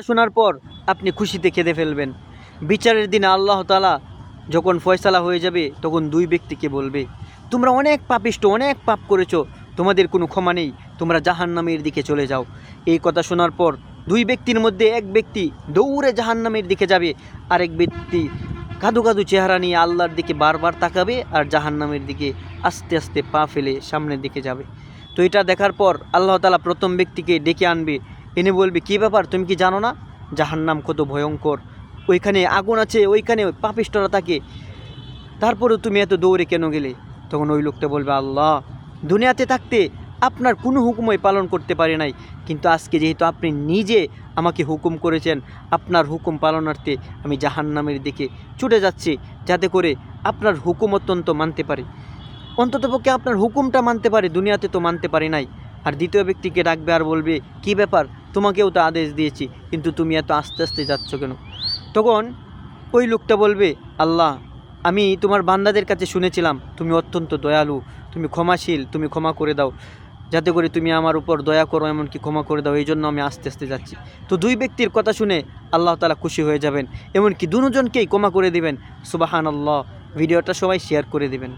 শোনার পর আপনি খুশিতে কেঁদে ফেলবেন। বিচারের দিনে আল্লাহ তাআলা যখন ফয়সালা হয়ে যাবে তখন দুই ব্যক্তিকে বলবে, তোমরা অনেক পাপিষ্ট, অনেক পাপ করেছো, তোমাদের কোনো ক্ষমা নেই, তোমরা জাহান্নামের দিকে চলে যাও। এই কথা শোনার পর দুই ব্যক্তির মধ্যে এক ব্যক্তি দৌড়ে জাহান্নামের দিকে যাবে, আরেক ব্যক্তি কাদু কাদু চেহারা নিয়ে আল্লাহর দিকে বারবার তাকাবে আর জাহান্নামের দিকে আস্তে আস্তে পা ফেলে সামনের দিকে যাবে। তো এটা দেখার পর আল্লাহ তাআলা প্রথম ব্যক্তিকে ডেকে আনবে, এনে বলবে, কী ব্যাপার, তুমি কি জানো না জাহান্নাম কত ভয়ঙ্কর, ওইখানে আগুন আছে, ওইখানে পাপিষ্টরা থাকে, তারপরেও তুমি এত দৌড়ে কেন গেলে? তখন ওই লোকটা বলবে, আল্লাহ, দুনিয়াতে থাকতে আপনার কোনো হুকুমই পালন করতে পারি নাই, কিন্তু আজকে যেহেতু আপনি নিজে আমাকে হুকুম করেছেন, আপনার হুকুম পালনার্থে আমি জাহান্নামের দিকে ছুটে যাচ্ছি, যাতে করে আপনার হুকুম অত্যন্ত মানতে পারি, অন্ততপক্ষে আপনার হুকুমটা মানতে পারি, দুনিয়াতে তো মানতে পারি নাই। আর দ্বিতীয় ব্যক্তিকে ডাকবে আর বলবে, কী ব্যাপার, তোমাকেও তো আদেশ দিয়েছি, কিন্তু তুমি এত আস্তে আস্তে যাচ্ছ কেন? তখন ওই লোকটা বলবে, আল্লাহ, আমি তোমার বান্দাদের কাছে শুনেছিলাম তুমি অত্যন্ত দয়ালু, তুমি ক্ষমাশীল, তুমি ক্ষমা করে দাও, যাতে করে তুমি আমার উপর দয়া করো, এমনকি ক্ষমা করে দাও, এই জন্য আমি আস্তে আস্তে যাচ্ছি। তো দুই ব্যক্তির কথা শুনে আল্লাহ তাআলা খুশি হয়ে যাবেন, এমনকি দুজনকেই ক্ষমা করে দিবেন। সুবহানাল্লাহ। ভিডিওটা সবাই শেয়ার করে দিবেন।